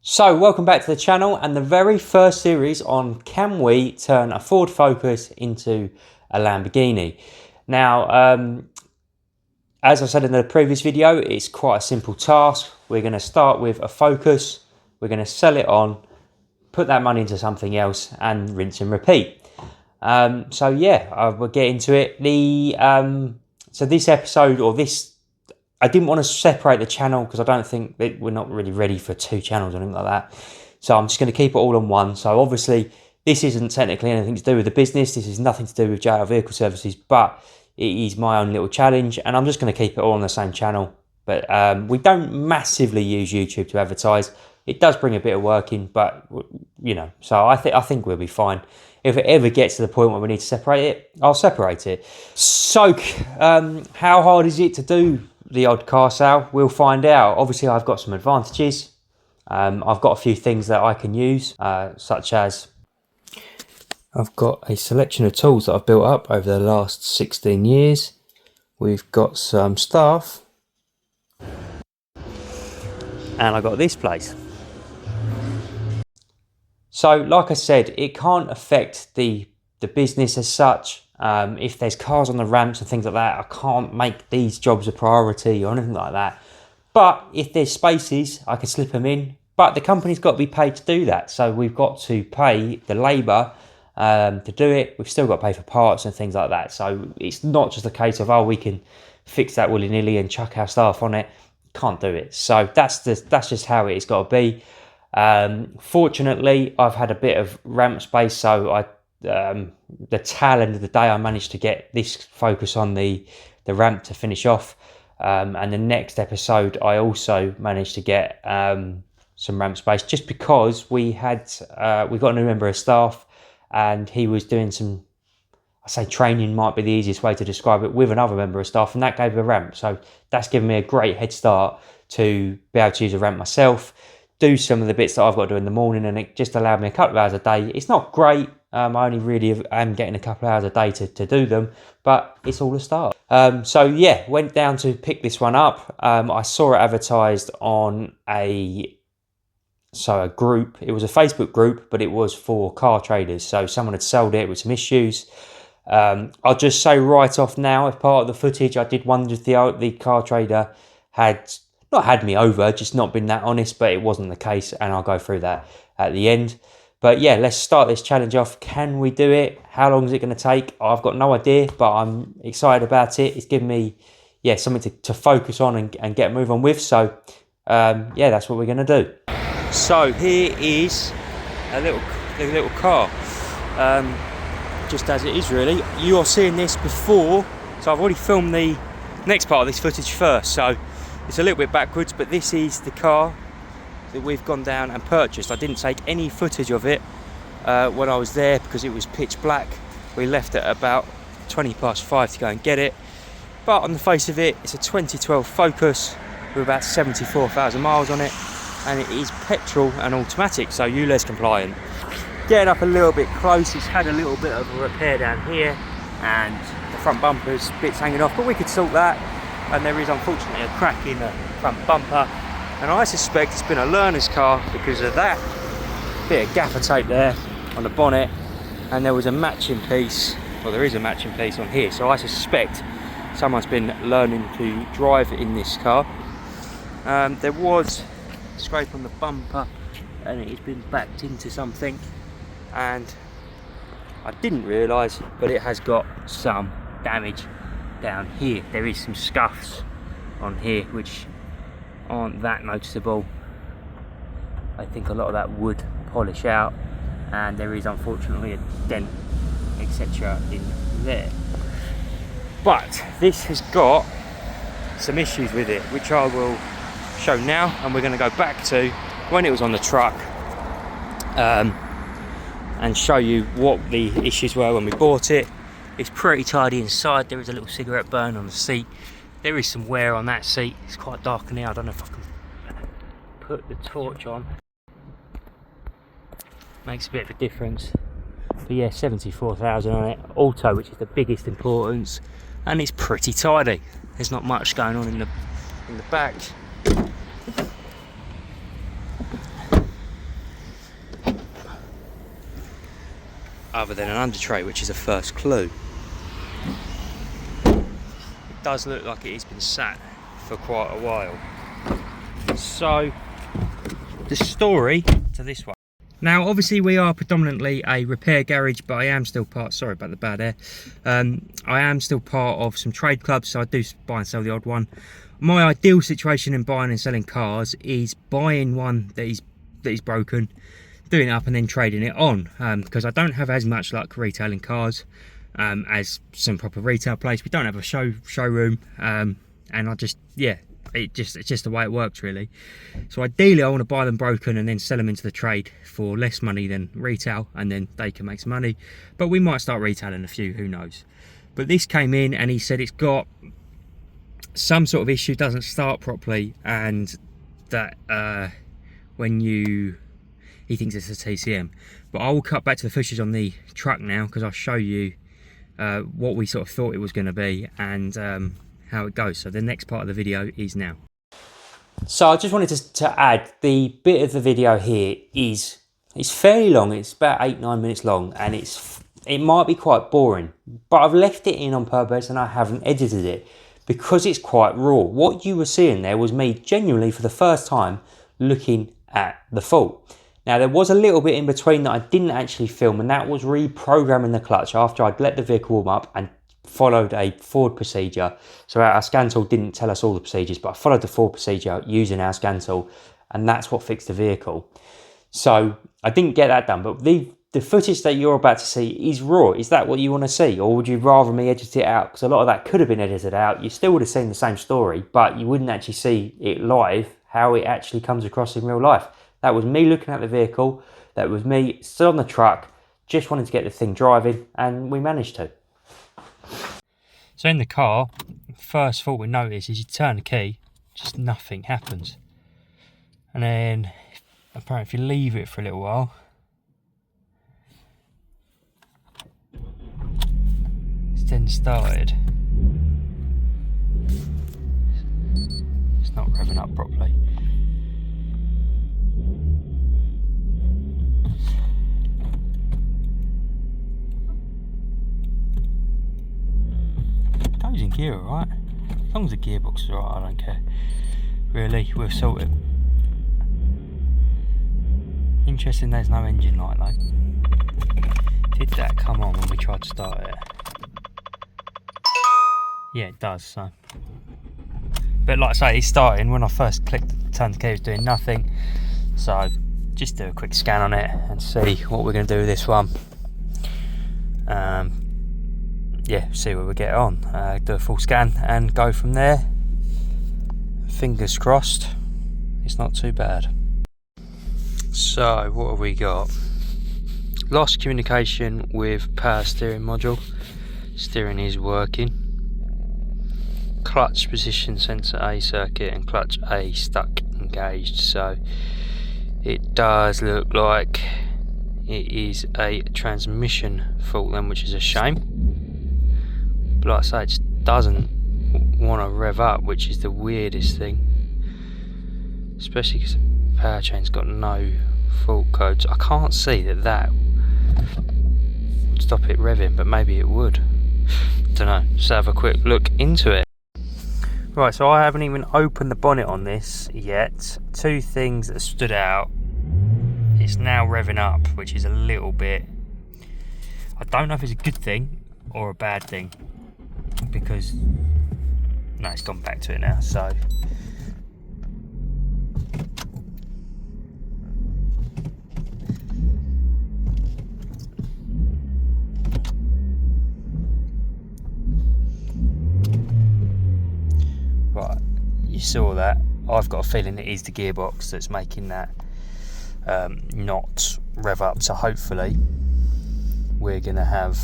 So welcome back to the channel and the very first series on can we turn a Ford Focus into a Lamborghini. Now, as I said in the previous video, it's quite a simple task. We're going to start with a Focus, we're going to sell it on, put that money into something else and rinse and repeat. So yeah, we'll get into it. So this episode, I didn't want to separate the channel because I don't think that we're not really ready for two channels or anything like that. So I'm just going to keep it all on one. So obviously this isn't technically anything to do with the business. This is nothing to do with JR Vehicle Services, but it is my own little challenge and I'm just going to keep it all on the same channel. But we don't massively use YouTube to advertise. It does bring a bit of work in, but you know, so I think we'll be fine. If it ever gets to the point where we need to separate it, I'll separate it. So how hard is it to do the odd car sale? We'll find out. Obviously I've got some advantages. I've got a few things that I can use, such as I've got a selection of tools that I've built up over the last 16 years. We've got some staff and I got this place. So like I said, it can't affect the business as such. If there's cars on the ramps and things like that, I can't make these jobs a priority or anything like that. But if there's spaces, I can slip them in. But the company's got to be paid to do that. So we've got to pay the labour to do it. We've still got to pay for parts and things like that. So it's not just a case of, oh, we can fix that willy-nilly and chuck our staff on it. Can't do it. So that's just how it's got to be. Fortunately, I've had a bit of ramp space, so the tail end of the day I managed to get this Focus on the ramp to finish off, and the next episode I also managed to get some ramp space just because we got a new member of staff and he was doing some, I say training might be the easiest way to describe it, with another member of staff, and that gave a ramp. So that's given me a great head start to be able to use a ramp myself, do some of the bits that I've got to do in the morning, and it just allowed me a couple of hours a day. It's not great. I only really am getting a couple of hours a day to do them, but it's all a start. So yeah, went down to pick this one up. I saw it advertised on a group. It was a Facebook group, but it was for car traders. So someone had sold it with some issues. I'll just say right off now, as part of the footage, I did wonder if the car trader had not had me over, just not been that honest, but it wasn't the case, and I'll go through that at the end. But yeah, let's start this challenge off. Can we do it? How long is it going to take? I've got no idea, but I'm excited about it. It's given me, yeah, something to focus on and get a move on with. So yeah, that's what we're going to do. So here is a little car, just as it is really. You're seeing this before, so I've already filmed the next part of this footage first, so it's a little bit backwards, but this is the car that we've gone down and purchased. I didn't take any footage of it when I was there because it was pitch black. We left at about 5:20 to go and get it, but on the face of it, it's a 2012 Focus with about 74,000 miles on it, and it is petrol and automatic, so ULEZ compliant. Getting up a little bit close, it's had a little bit of a repair down here and the front bumper's bits hanging off, but we could sort that. And there is unfortunately a crack in the front bumper, and I suspect it's been a learner's car because of that bit of gaffer tape there on the bonnet, and there was a matching piece, well there is a matching piece on here, so I suspect someone's been learning to drive in this car. There was a scrape on the bumper and it's been backed into something, and I didn't realise, but it has got some damage down here. There is some scuffs on here which aren't that noticeable. I think a lot of that would polish out, and there is unfortunately a dent etc in there. But this has got some issues with it which I will show now, and we're going to go back to when it was on the truck and show you what the issues were when we bought it. It's pretty tidy inside. There is a little cigarette burn on the seat. There is some wear on that seat. It's quite dark in here. I don't know if I can put the torch on. Makes a bit of a difference. But yeah, 74,000 on it. Auto, which is the biggest importance, and it's pretty tidy. There's not much going on in the back. other than an under tray, which is a first clue. It does look like it has been sat for quite a while. So the story to this one. Now obviously we are predominantly a repair garage, but I am still part, sorry about the bad air, I am still part of some trade clubs, so I do buy and sell the odd one. My ideal situation in buying and selling cars is buying one that is broken, doing it up and then trading it on, because I don't have as much luck retailing cars as some proper retail place. We don't have a showroom, and I just, yeah, it's just the way it works really. So ideally I want to buy them broken and then sell them into the trade for less money than retail, and then they can make some money. But we might start retailing a few, who knows. But this came in and he said it's got some sort of issue, doesn't start properly, and that he thinks it's a TCM. But I will cut back to the footage on the truck now, because I'll show you what we sort of thought it was going to be, and how it goes. So the next part of the video is now. So I just wanted to add, the bit of the video here it's fairly long. It's about 8-9 minutes long, and it might be quite boring, but I've left it in on purpose and I haven't edited it because it's quite raw. What you were seeing there was me genuinely for the first time looking at the fault. Now there was a little bit in between that I didn't actually film, and that was reprogramming the clutch after I'd let the vehicle warm up and followed a forward procedure. So our scan tool didn't tell us all the procedures, but I followed the forward procedure using our scan tool, and that's what fixed the vehicle. So I didn't get that done, but the footage that you're about to see is raw. Is that what you want to see, or would you rather me edit it out? Because a lot of that could have been edited out. You still would have seen the same story, but you wouldn't actually see it live, how it actually comes across in real life. That was me looking at the vehicle, that was me still on the truck, just wanted to get the thing driving, and we managed to. So in the car, first thought we notice is you turn the key, just nothing happens. And then apparently if you leave it for a little while, it's then started. It's not revving up properly. Goes in gear alright. As long as the gearbox is alright, I don't care. Really, we'll sort it. Interesting there's no engine light though. Did that come on when we tried to start it? Yeah, it does, so. But like I say, it's starting. When I first turned the key, it was doing nothing. So just do a quick scan on it and see what we're going to do with this one. Yeah, see where we get on. Do a full scan and go from there. Fingers crossed, it's not too bad. So what have we got? Lost communication with power steering module. Steering is working. Clutch position sensor A circuit and clutch A stuck engaged. So it does look like it is a transmission fault then, which is a shame. But like I say, it just doesn't want to rev up, which is the weirdest thing. Especially because the power chain's got no fault codes. I can't see that would stop it revving, but maybe it would. Don't know. Let's have a quick look into it. Right, so I haven't even opened the bonnet on this yet. Two things that stood out. It's now revving up, which is a little bit, I don't know if it's a good thing or a bad thing, because no, it's gone back to it now. So right, you saw that. I've got a feeling it is the gearbox that's making that not rev up. So hopefully we're gonna have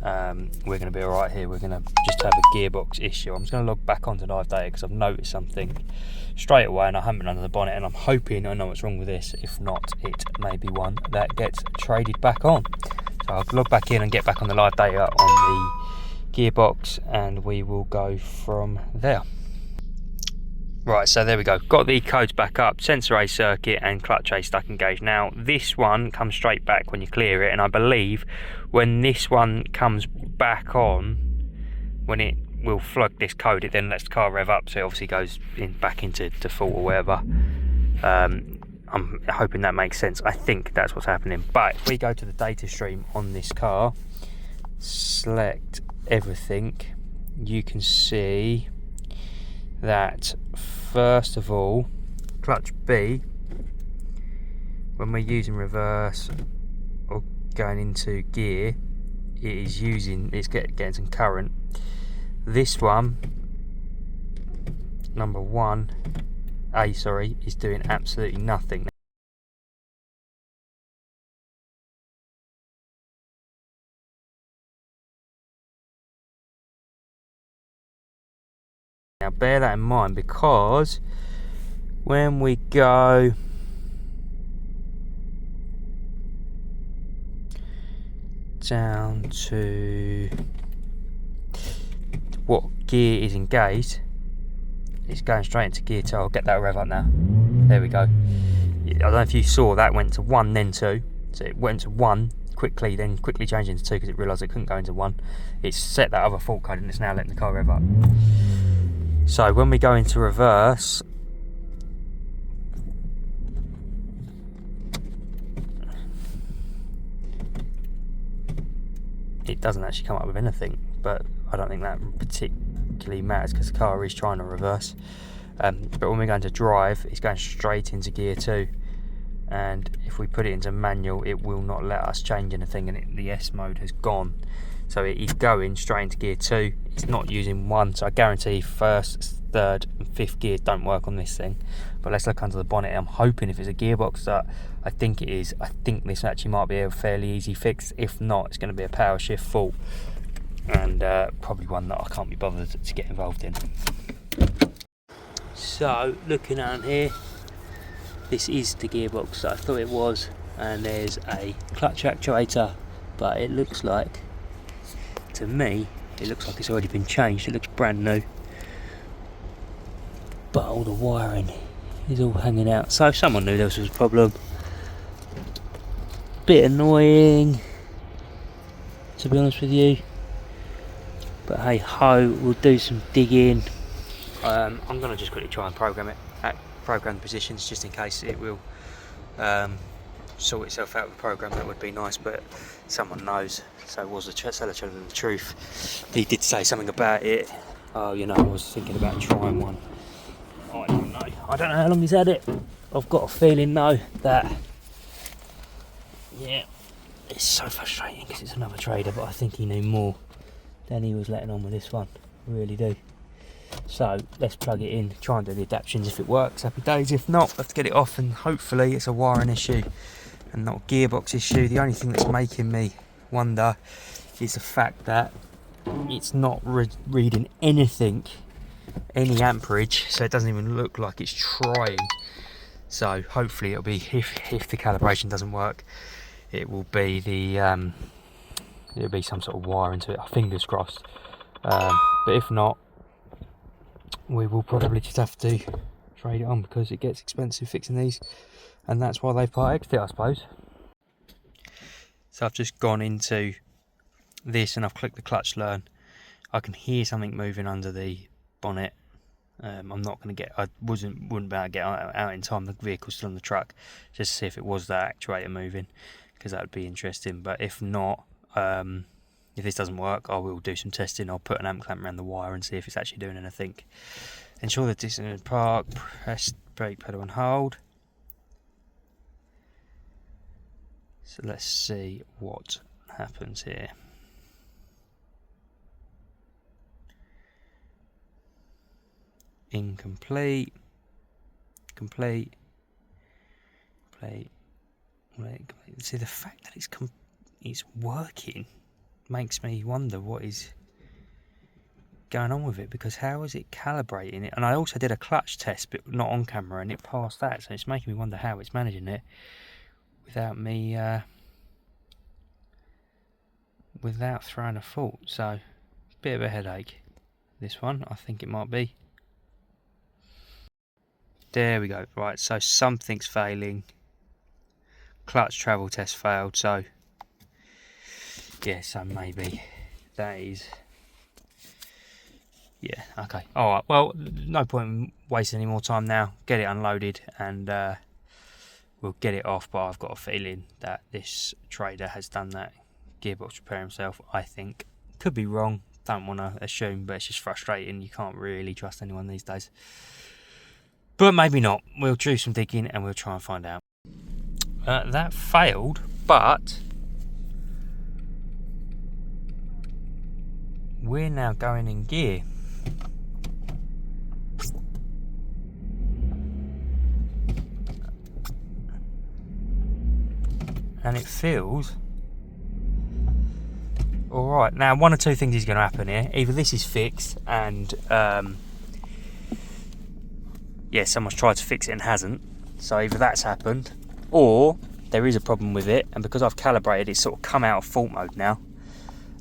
we're going to be alright here. We're going to just have a gearbox issue. I'm just going to log back onto live data because I've noticed something straight away and I haven't been under the bonnet, and I'm hoping I know what's wrong with this. If not, it may be one that gets traded back on. So I'll log back in and get back on the live data on the gearbox, and we will go from there. Right, so there we go. Got the codes back up, sensor A circuit and clutch A stuck engaged. Now, this one comes straight back when you clear it, and I believe when this one comes back on, when it will flog this code, it then lets the car rev up, so it obviously goes back into default or whatever. I'm hoping that makes sense. I think that's what's happening. But if we go to the data stream on this car, select everything, you can see that first of all, clutch B, when we're using reverse or going into gear, it's getting some current. This one, number one, A, sorry, is doing absolutely nothing. Now bear that in mind, because when we go down to what gear is engaged, it's going straight into gear 2. I'll get that rev up now. There we go. I don't know if you saw that went to 1 then 2. So it went to 1 quickly, then quickly changed into 2 because it realised it couldn't go into 1. It's set that other fault code and it's now letting the car rev up. So when we go into reverse, it doesn't actually come up with anything, but I don't think that particularly matters because the car is trying to reverse. But when we go into drive, it's going straight into gear 2, and if we put it into manual, it will not let us change anything, and the S mode has gone. So it is going straight into gear 2. It's not using 1, so I guarantee first, third and fifth gear don't work on this thing. But let's look under the bonnet. I'm hoping if it's a gearbox that I think it is, I think this actually might be a fairly easy fix. If not, it's going to be a power shift fault, and probably one that I can't be bothered to get involved in. So looking down here, this is the gearbox that I thought it was, and there's a clutch actuator, but it looks like, to me, it looks like it's already been changed. It looks brand new, but all the wiring is all hanging out, so someone knew there was a problem. Bit annoying, to be honest with you, but hey ho, we'll do some digging. I'm going to just quickly try and program the positions just in case it will sort itself out with the program. That would be nice, but someone knows. So was the seller telling them the truth? He did say something about it. Oh, you know, I was thinking about trying one. I don't know. I don't know how long he's had it. I've got a feeling though that, yeah, it's so frustrating because it's another trader, but I think he knew more than he was letting on with this one. I really do. So let's plug it in, try and do the adaptions. If it works, happy days. If not, let's get it off, and hopefully it's a wiring issue and not a gearbox issue. The only thing that's making me wonder is the fact that it's not reading anything, any amperage, so it doesn't even look like it's trying. So hopefully it'll be, if the calibration doesn't work, it will be the it'll be some sort of wire into it. Fingers crossed. But if not, we will probably just have to trade it on because it gets expensive fixing these, and that's why they've part X'd it, I suppose. So I've just gone into this and I've clicked the clutch learn. I can hear something moving under the bonnet. I'm not going to get, I wouldn't be able to get out in time. The vehicle's still on the truck, just to see if it was that actuator moving, because that would be interesting. But if not, if this doesn't work, I will do some testing. I'll put an amp clamp around the wire and see if it's actually doing anything. Ensure the distance in park, press brake pedal and hold. So let's see what happens here. Incomplete, complete, complete. See, the fact that it's working makes me wonder what is going on with it, because how is it calibrating it? And I also did a clutch test, but not on camera, and it passed that, so it's making me wonder how it's managing it without me without throwing a fault. So bit of a headache, this one. I think it might be. There we go. Right, so something's failing. Clutch travel test failed, so yeah, so maybe that is, yeah, okay. Alright, well, no point in wasting any more time now. Get it unloaded and we'll get it off, but I've got a feeling that this trader has done that gearbox repair himself, I think. Could be wrong, don't want to assume, but it's just frustrating. You can't really trust anyone these days. But maybe not. We'll do some digging and we'll try and find out. That failed, but we're now going in gear. And it feels alright. Now, one or two things is going to happen here. Either this is fixed and yeah, someone's tried to fix it and hasn't, so either that's happened, or there is a problem with it, and because I've calibrated, it's sort of come out of fault mode now,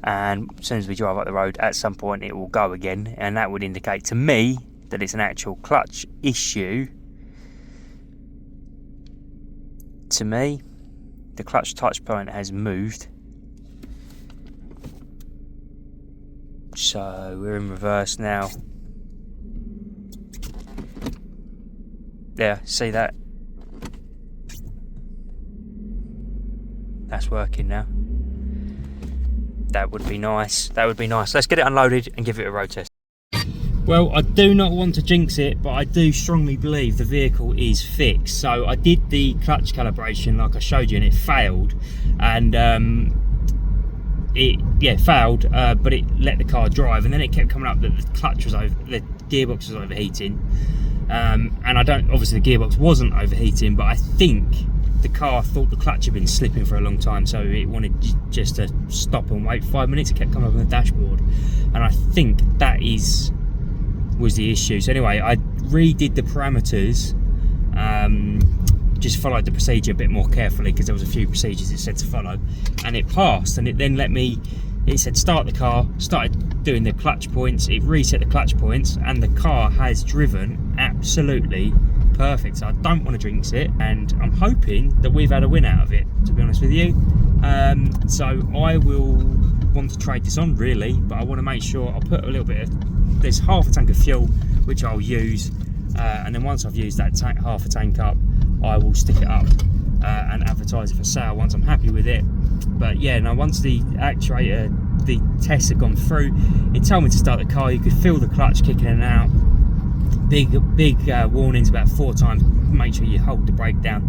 and as soon as we drive up the road, at some point it will go again, and that would indicate to me that it's an actual clutch issue. To me, the clutch touch point has moved, so we're in reverse now. Yeah, see that? That's working now. That would be nice. That would be nice. Let's get it unloaded and give it a road test. Well, I do not want to jinx it, but I do strongly believe the vehicle is fixed. So I did the clutch calibration like I showed you, and it failed. And it failed, but it let the car drive, and then it kept coming up that the clutch was over, the gearbox was overheating. And I don't, obviously the gearbox wasn't overheating, but I think the car thought the clutch had been slipping for a long time, so it wanted just to stop and wait 5 minutes. It kept coming up on the dashboard, and I think that was the issue. So anyway, I redid the parameters, just followed the procedure a bit more carefully because there was a few procedures it said to follow, and it passed. And it then it said start the car, started doing the clutch points, it reset the clutch points, and the car has driven absolutely perfect. So I don't want to jinx it, and I'm hoping that we've had a win out of it, to be honest with you. So I will want to trade this on really, but I want to make sure I'll put a little bit of, there's half a tank of fuel which I'll use, and then once I've used that half a tank up, I will stick it up and advertise it for sale once I'm happy with it. But yeah, now once the actuator, the tests had gone through, it told me to start the car. You could feel the clutch kicking in and out. Big warnings about 4 times. Make sure you hold the brake down.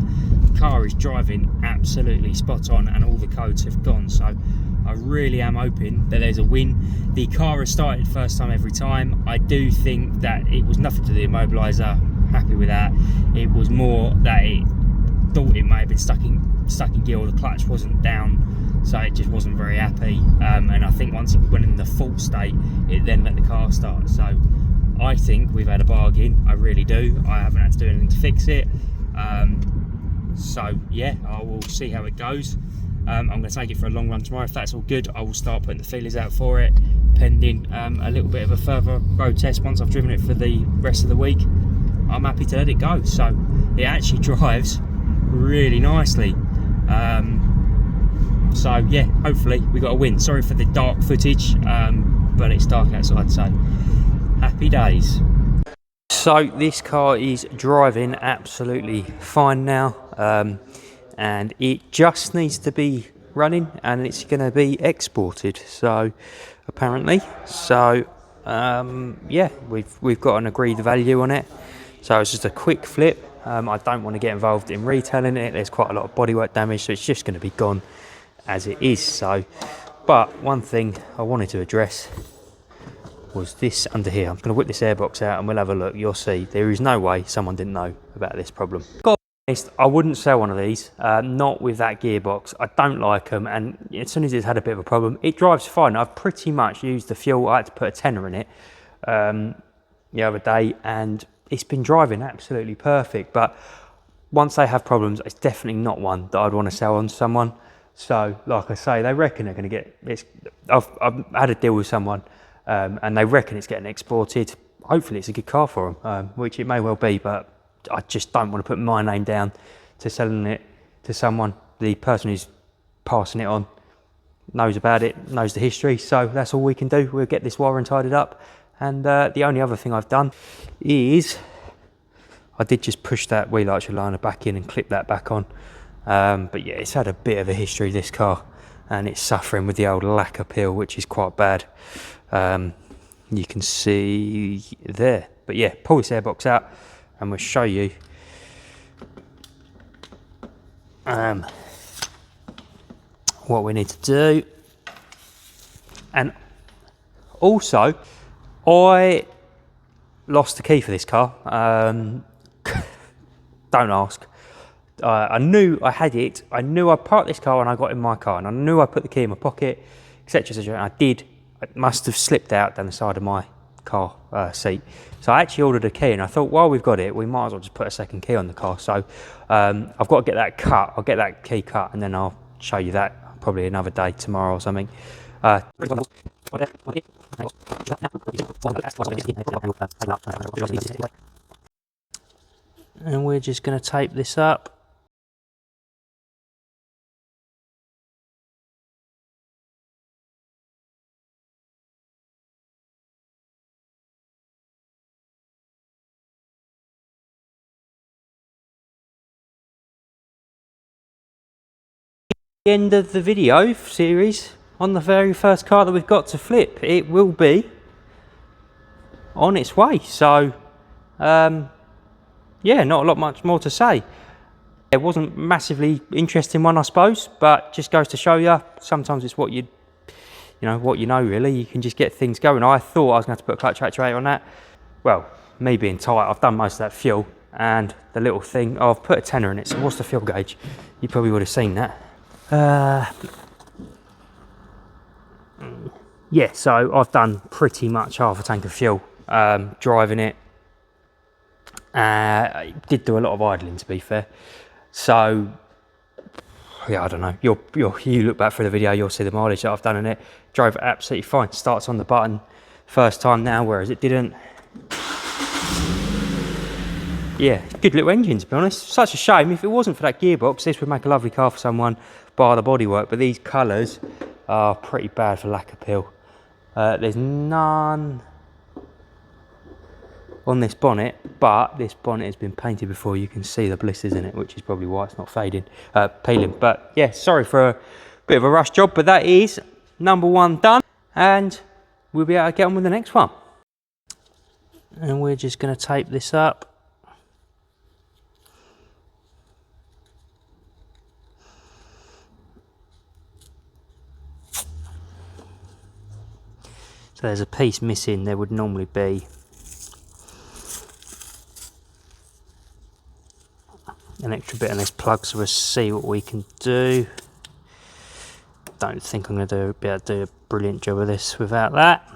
The car is driving absolutely spot on, and all the codes have gone. So I really am hoping that there's a win. The car has started first time every time. I do think that it was nothing to the immobiliser. Happy with that. It was more that it thought it may have been stuck in gear, or the clutch wasn't down, so it just wasn't very happy. And I think once it went in the fault state, it then let the car start. So I think we've had a bargain. I really do. I haven't had to do anything to fix it. So yeah, I will see how it goes. I'm going to take it for a long run tomorrow. If that's all good, I will start putting the feelers out for it, pending a little bit of a further road test once I've driven it for the rest of the week. I'm happy to let it go. So it actually drives really nicely. So yeah, hopefully we got a win. Sorry for the dark footage, but it's dark outside, so happy days. So this car is driving absolutely fine now, and it just needs to be running, and it's going to be exported. So apparently, so yeah, we've got an agreed value on it. So it's just a quick flip. I don't want to get involved in retailing it. There's quite a lot of bodywork damage, so it's just going to be gone as it is. So, but one thing I wanted to address was this under here. I'm going to whip this airbox out and we'll have a look. You'll see there is no way someone didn't know about this problem. God, I wouldn't sell one of these, not with that gearbox. I don't like them, and as soon as it's had a bit of a problem, it drives fine. I've pretty much used the fuel. I had to put a tenner in it the other day, and it's been driving absolutely perfect. But once they have problems, it's definitely not one that I'd want to sell on to someone. So like I say, they reckon they're going to get this. I've had a deal with someone, and they reckon it's getting exported. Hopefully it's a good car for them, which it may well be, but I just don't want to put my name down to selling it to someone. The person who's passing it on knows about it, knows the history, so that's all we can do. We'll get this wiring tidied up. And the only other thing I've done is I did just push that wheel archer liner back in and clip that back on. But yeah, it's had a bit of a history, this car, and it's suffering with the old lacquer peel, which is quite bad. You can see there. But yeah, pull this airbox out and we'll show you what we need to do. And also, I lost the key for this car. Don't ask. I knew I had it. I knew I parked this car when I got in my car, and I knew I put the key in my pocket, etc. etc. And I did. It must have slipped out down the side of my car seat. So I actually ordered a key, and I thought, while we've got it, we might as well just put a second key on the car. So I've got to get that cut. I'll get that key cut, and then I'll show you that probably another day, tomorrow or something. And we're just going to tape this up. The end of the video series on the very first car that we've got to flip. It will be on its way. So yeah, not a lot much more to say. It wasn't massively interesting one, I suppose, but just goes to show you, sometimes it's what you know really. You can just get things going. I thought I was going to put a clutch actuator on that. Well, me being tight, I've done most of that fuel, and the little thing, oh, I've put a tenner in it, so what's the fuel gauge? You probably would have seen that. Yeah, so I've done pretty much half a tank of fuel driving it. I did do a lot of idling, to be fair. So yeah, I don't know. You look back through the video, you'll see the mileage that I've done in it. Drove it absolutely fine. Starts on the button first time now, whereas it didn't. Yeah, good little engine, to be honest. Such a shame. If it wasn't for that gearbox, this would make a lovely car for someone, bar the bodywork. But these colours are pretty bad for lacquer peel. There's none on this bonnet, but this bonnet has been painted before. You can see the blisters in it, which is probably why it's not peeling. But yeah, sorry for a bit of a rush job, but that is number one done, and we'll be able to get on with the next one. And we're just going to tape this up. So there's a piece missing. There would normally be an extra bit on this plug, so we'll see what we can do. Don't think I'm going to be able to do a brilliant job of this without that.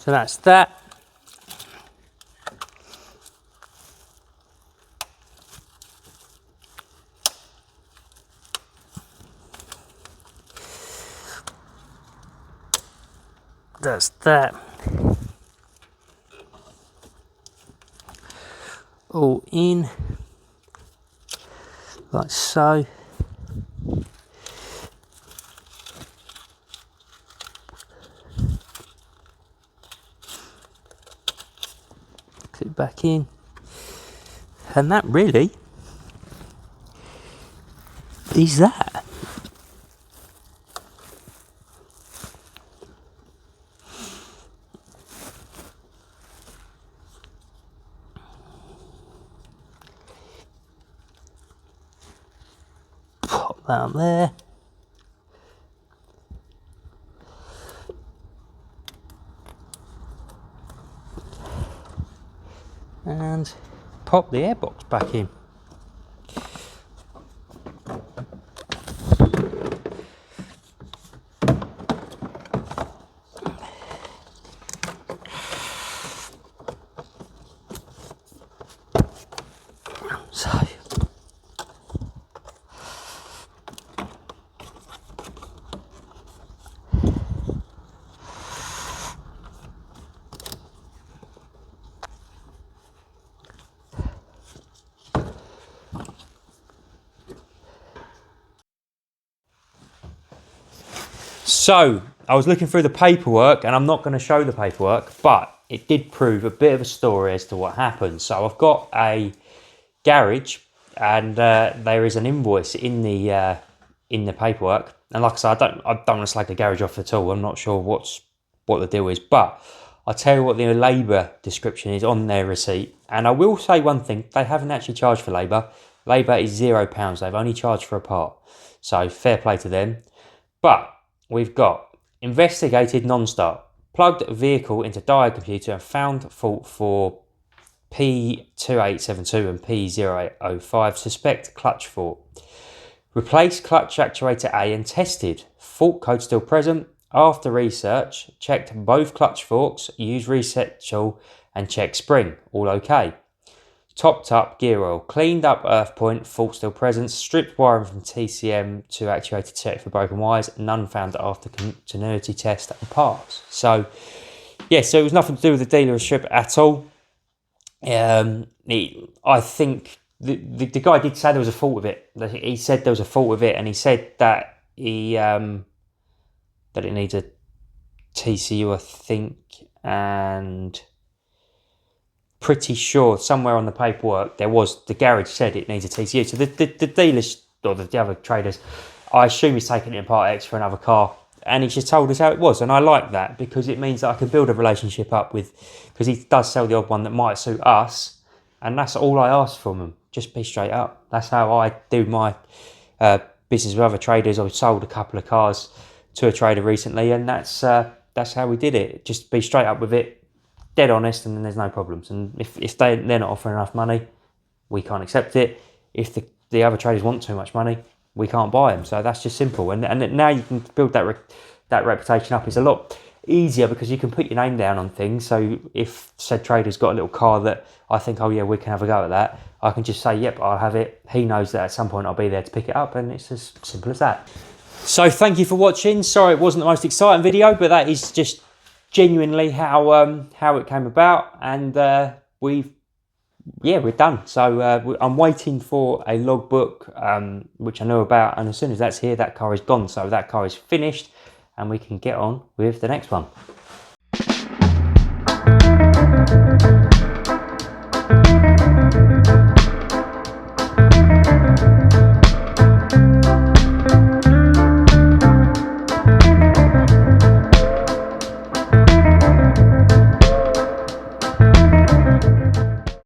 So that's that. That's that. All in, like so. Clip back in. And that really is that. Pop that up there. And pop the airbox back in. So I was looking through the paperwork, and I'm not going to show the paperwork, but it did prove a bit of a story as to what happened. So I've got a garage, and there is an invoice in the paperwork. And like I said, I don't want to slag the garage off at all. I'm not sure what the deal is, but I'll tell you what the labour description is on their receipt. And I will say one thing: they haven't actually charged for labour. Labour is £0. They've only charged for a part. So fair play to them. But we've got investigated non-start, plugged vehicle into diode computer and found fault for P2872 and P0805, suspect clutch fault. Replace clutch actuator A and tested. Fault code still present. After research, checked both clutch forks, used reset tool and checked spring. All okay. Topped up gear oil, cleaned up earth point, fault still present, stripped wiring from TCM to actuator check for broken wires, none found after continuity test and parts. So, yeah, so it was nothing to do with the dealership at all. I think the guy did say there was a fault with it. He said there was a fault with it, and he said that that it needs a TCU, I think, and pretty sure somewhere on the paperwork the garage said it needs a TCU. So the dealers or the other traders, I assume he's taking it in part X for another car, and he's just told us how it was. And I like that because it means that I can build a relationship up with, because he does sell the odd one that might suit us, and that's all I ask from him. Just be straight up. That's how I do my business with other traders. I've sold a couple of cars to a trader recently, and that's how we did it. Just be straight up with it, dead honest, and then there's no problems. And if they're not offering enough money, we can't accept it. If the other traders want too much money, we can't buy them. So that's just simple. And now you can build that reputation up. It's a lot easier because you can put your name down on things. So if said trader's got a little car that I think, oh yeah, we can have a go at that, I can just say, yep, I'll have it. He knows that at some point I'll be there to pick it up, and it's as simple as that. So thank you for watching. Sorry it wasn't the most exciting video, but that is just genuinely how it came about, and we're done. So I'm waiting for a logbook which I know about, and as soon as that's here, that car is gone. So that car is finished, and we can get on with the next one.